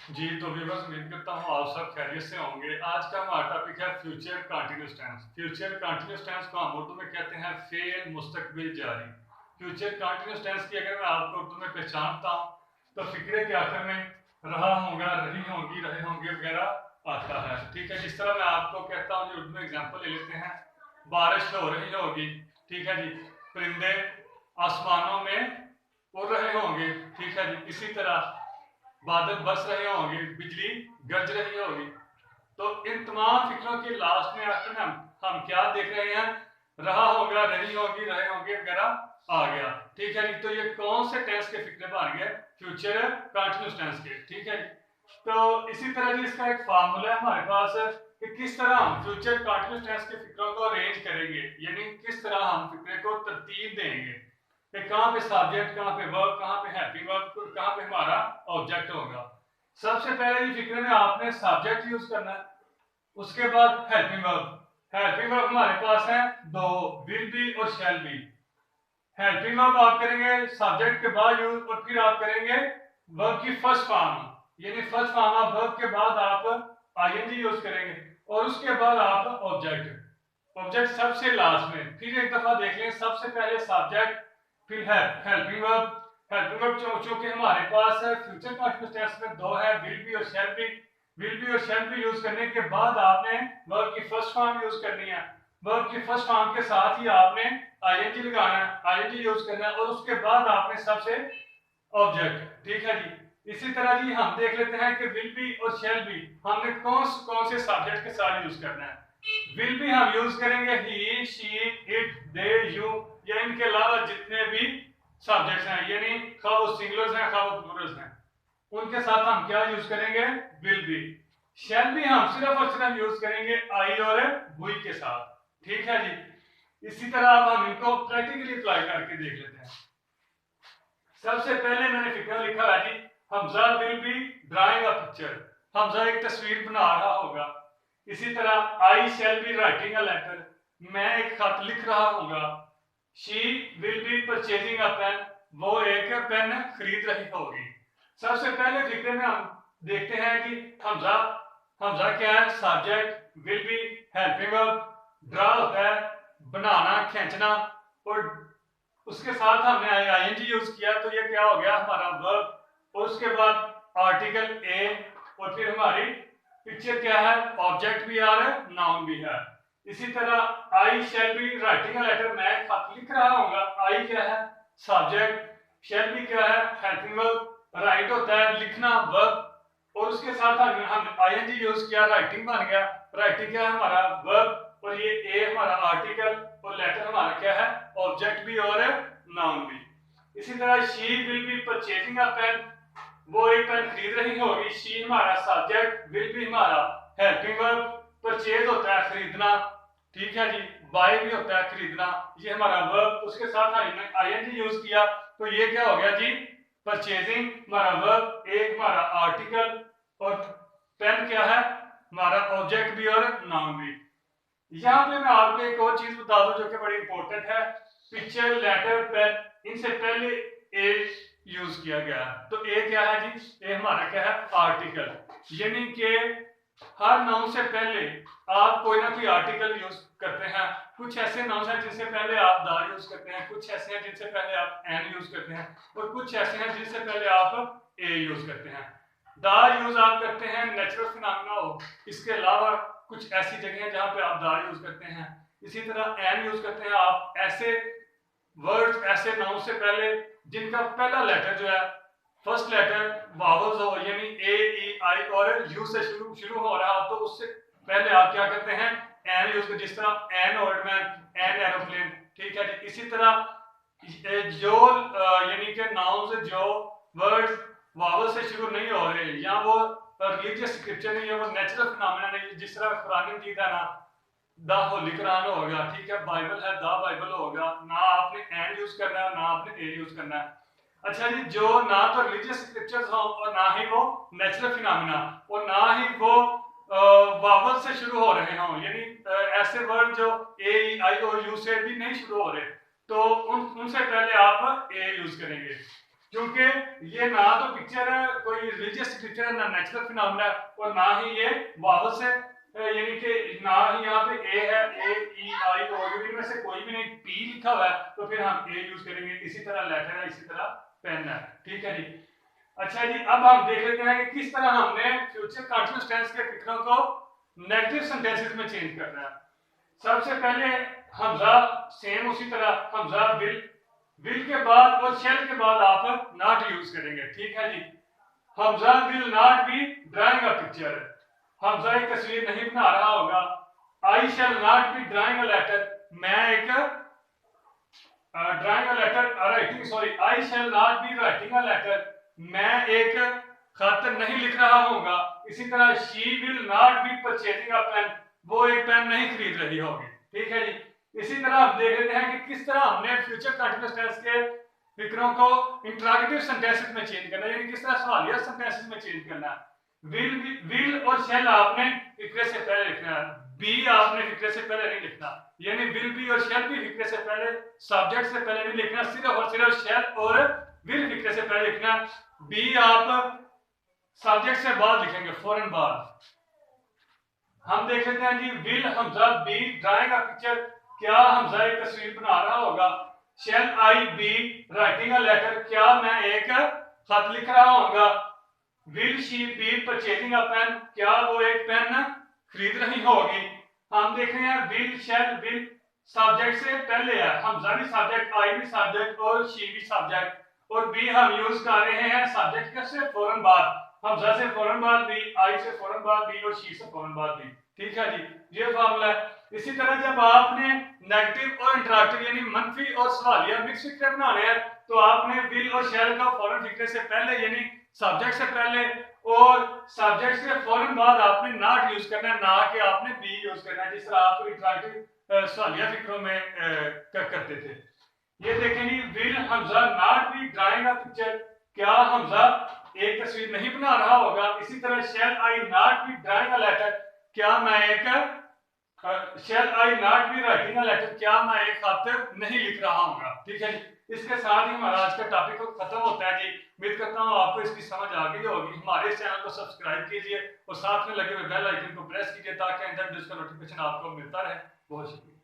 जी, तो व्यूअर्स उम्मीद करता हूँ आप सब खैरियत से होंगे। आज का हमारा टॉपिक है future continuous tense. Future continuous tense को हम उर्दू में कहते हैं फेल मुस्तकबिल जारी। फ्यूचर कंटीन्यूअस टेंस की अगर मैं आपको उर्दू में पहचानता हूँ तो फिक्रे के आखिर में रहा होगा, रही होंगी, रहे होंगे वगैरह आता है। ठीक है, जिस तरह मैं आपको कहता हूँ उर्दू में एग्जाम्पल ले लेते हैं। बारिश हो रही होगी, ठीक है जी। परिंदे आसमानों में उड़ रहे होंगे, ठीक है जी। इसी तरह बादल बरस रहे होंगे, बिजली गरज रही होगी। तो इन तमाम फिक्रों के लास्ट में आखिर में हम क्या देख रहे हैं? रहा होगा, रही होगी, रहे होंगे वगैरह आ गया। ठीक है जी। तो ये कौन से टेंस के फिक्रे बन गए? फ्यूचर कंटिन्यूस टेंस के। ठीक है जी। तो इसी तरह जी इसका एक फार्मूला है हमारे पास कि किस तरह हम फ्यूचर कंटिन्यूस टेंस के फिक्रों को अरेंज करेंगे, यानी किस तरह हम फिक्रे को तरतीब देंगे कि कहाँ पे सब्जेक्ट, कहाँ पे वर्ब, कहाँ पे हेल्पिंग वर्ब, कहाँ पे हमारा ऑब्जेक्ट होगा। सबसे पहले ये फिक्र में आपने सब्जेक्ट यूज करना है, उसके बाद हेल्पिंग वर्ब। हेल्पिंग वर्ब हमारे पास है दो, विल बी और शैल बी। हेल्पिंग वर्ब आप करेंगे सब्जेक्ट के बाद यूज और फिर आप करेंगे वर्ब की फर्स्ट फॉर्म, यानी फर्स्ट फॉर्म ऑफ वर्ब के बाद आप आईएनजी यूज करेंगे और उसके बाद आप ऑब्जेक्ट। ऑब्जेक्ट सबसे लास्ट में। फिर एक दफा देख लें, सबसे पहले सब्जेक्ट फिर हेल्पिंग वर्ब। हेल्पिंग वर्ब चूंकि हमारे पास फ्यूचर कंटीन्यूअस टेंस में दो है, विल बी और शैल बी। विल बी और शैल बी यूज करने के बाद आपने वर्ब की फर्स्ट फॉर्म यूज करनी है। वर्ब की फर्स्ट फॉर्म के साथ ही आपने आईएनजी लगाना है, आईएनजी यूज करना है और उसके बाद आपने सबसे ऑब्जेक्ट। ठीक है जी। इसी तरह जी हम देख लेते हैं कि विल बी और शैल बी हमने कौन से सब्जेक्ट के साथ यूज करना है। विल बी हम यूज करेंगे ही, शी, इट, दे, यू या इनके अलावा जितने भी सब्जेक्ट्स हैं, यानी खा वो सिंगुलर्स हैं खा वो प्लूरल्स हैं, उनके साथ हम क्या यूज करेंगे? Will be. शैल बी हम सिर्फ और सिर्फ यूज करेंगे आई और वी के साथ। ठीक है जी। इसी तरह अब हम इनको प्रैक्टिकली अप्लाई करके देख लेते हैं। सबसे पहले मैंने फिक्र लिखा है जी, Hamza will be drawing a picture. Hamza एक तस्वीर बना रहा होगा। इसी तरह I shall be writing a letter, मैं एक खत लिख रहा हूँगा। She will be purchasing a pen, वो एक पेन खरीद रही होगी। सबसे पहले फिक्रे में हम देखते हैं कि हमजा, हमजा क्या है? Subject, will be helping verb, draw होता है बनाना, खींचना, और उसके साथ हमने आईएनजी यूज किया तो ये क्या हो गया? हमारा वर्ब। और उसके बाद आर्टिकल ए और फिर हमारी पिक्चर क्या है? ऑब्जेक्ट भी आ रहा है, नाउन भी है। इसी तरह I shall be writing a letter, मैं खत लिख रहा हूँगा। आई क्या है? सब्जेक्ट। शैल बी क्या है? Helping verb. राइट होता है लिखना, वर्ब। और उसके साथ हम आईएनजी यूज किया, राइटिंग बन गया। राइटिंग क्या है? हमारा वर्ब। और ये ए हमारा आर्टिकल और लेटर हमारा क्या है? ऑब्जेक्ट भी और नाउन भी। इसी तरह she will be purchasing a pen, वो एक पेन खरीद रही होगी। शी हमारा सब्जेक्ट, विल बी हमारा हेल्पिंग वर्ब। परचेज होता है खरीदना, ठीक है जी। बाय भी होता है खरीदना, ये हमारा वर्ब। उसके साथ हमने आईएनजी यूज किया तो ये क्या हो गया जी? परचेजिंग हमारा वर्ब, एक हमारा आर्टिकल और पेन क्या है? हमारा ऑब्जेक्ट भी और नाउन भी। यहाँ पे मैं आपको एक और चीज बता दूं जो कि बड़ी इंपॉर्टेंट है। पिक्चर, लेटर, पेन, इनसे पहले ए यूज किया गया। तो ए क्या है जी? ए हमारा क्या है? आर्टिकल। यानी कि हर नाउन से पहले आप कोई ना कोई आर्टिकल यूज करते हैं। कुछ ऐसे नाउन हैं जिनसे पहले आप द यूज करते हैं, कुछ ऐसे हैं जिनसे पहले आप एन यूज करते हैं, और कुछ ऐसे हैं जिनसे पहले आप ए यूज करते हैं। द यूज आप करते हैं नेचुरल फिनोमेना हो, इसके अलावा कुछ ऐसी जगह है जहां पे आप द यूज करते हैं। इसी तरह एन यूज करते हैं आप ऐसे वर्ड्स, ऐसे नाउन से पहले जिनका पहला लेटर जो है, फर्स्ट लेटर वावल्स हो, यानी ए, ई, आई और यू से शुरू हो रहा हो, तो उससे पहले आप क्या करते हैं? एन यूज करते। जिस तरह एन ओल्डमैन, एन एरोप्लेन। ठीक है जी। इसी तरह जो यानी कि नाउन जो वर्ड्स वावल से शुरू नहीं हो रहे, या वो रिलीजियस स्क्रिप्चर नहीं है, वो नेचुरल फिनोमेना नहीं, जिस तरह कुरान मजीद है ना, द होली कुरान होगा, ठीक है, बाइबल है द बाइबल होगा, ना आपने एंड यूज करना है ना आपने ए यूज करना है। अच्छा जी, जो ना तो रिलीजियस स्क्रिप्चर्स हो और ना ही वो नेचुरल फिनोमेना और ना ही वो वावल से शुरू हो रहे हों, यानी ऐसे वर्ड जो ए, आई और यू से भी नहीं शुरू हो रहे, तो उनसे पहले आप ए यूज करेंगे। क्योंकि ये ना तो पिक्चर कोई रिलीजियस पिक्चर है, ना नेचुरल फिनोमेना है, और ना ही ये वावल से यानी कि ना ही यहाँ पे ए है, ए ई आई ओ यू, इनमें से कोई भी नहीं, पी लिखा हुआ है तो फिर हम ए यूज करेंगे। इसी तरह लेटर है, इसी तरह पेन है। ठीक है जी। अच्छा जी, अब हम देख लेते हैं कि किस तरह हमने फ्यूचर कंटीन्यूअस टेंस के फिक्रों को नेगेटिव सेंटेंसेस में चेंज करना है। सबसे पहले हमजा, सेम उसी तरह हमजा विल के बाद और शेल के बाद आप नॉट यूज करेंगे। ठीक है जी। Hamza will not be drawing a picture, Hamza एक तस्वीर नहीं बना रहा होगा। I shall not be drawing a letter, मैं एक drawing a letter writing sorry I shall not be writing a letter, मैं एक खत नहीं लिख रहा होगा। इसी तरह she will not be purchasing a pen, वो एक पेन नहीं खरीद रही होगी। ठीक है जी। इसी तरह आप देख लेते हैं कि किस तरह हमने फ्यूचर कंटीन्यूअस टेंस के फिक्रों को इंटरोगेटिव सेंटेंसेस में चेंज करना है, यानी किस तरह सवालिया सेंटेंसेस में चेंज करना है। विल और शैल आपने फिक्रे से पहले लिखना है, बी आपने फिक्रे से पहले नहीं लिखना, यानी विल बी और शैल भी फिक्रे से पहले, सब्जेक्ट से पहले नहीं लिखना, सिर्फ और सिर्फ शैल और विल फिक्रे से पहले लिखना। बी आप सब्जेक्ट से बाद लिखेंगे, फौरन बाद। हम देख लेते हैं जी, will Hamza be drawing a picture, क्या हमजा एक तस्वीर बना रहा होगा। Shall I be writing a letter, क्या मैं एक खत लिख रहा होगा। Will she be purchasing a pen, क्या वो एक पेन खरीद रही होगी। हम देख रहे हैं विल शैल विल सब्जेक्ट से पहले है, हमजा भी सब्जेक्ट, आई भी सब्जेक्ट और शी भी सब्जेक्ट, और बी हम यूज कर रहे हैं सब्जेक्ट से फौरन बाद, हमजा से फौरन बाद बी, आई से फौरन बाद बी और शी से फौरन बाद बी। ठीक है जी, ये फार्मूला है। इसी तरह जब आपने नेगेटिव और इंटरैक्टिव यानी मंफी और सवालिया मिक्स फिक्रे बनाने हैं तो आपने विल और शैल का फौरन फिक्रे से पहले यानी सब्जेक्ट से पहले और सब्जेक्ट से फौरन बाद आपने नॉट यूज करना है, ना कि आपने बी यूज करना है, जिस तरह आप इंटरैक्टिव सवालिया फिक्रों में करते थे। ये देखें जी, will Hamza not be drawing a picture, क्या हमजा एक तस्वीर नहीं बना रहा होगा। इसी तरह shall I not be drawing a letter, क्या मैं एक shall I not be writing a letter, क्या मैं एक खत नहीं लिख रहा हूँ। ठीक है जी। इसके साथ ही हमारा आज का टॉपिक खत्म होता है जी। उम्मीद करता हूँ आपको इसकी समझ आ गई होगी। हमारे इस चैनल को सब्सक्राइब कीजिए और साथ में लगे हुए बेल आइकन को प्रेस कीजिए ताकि अंदर जिसका नोटिफिकेशन आपको मिलता रहे। बहुत शुक्रिया।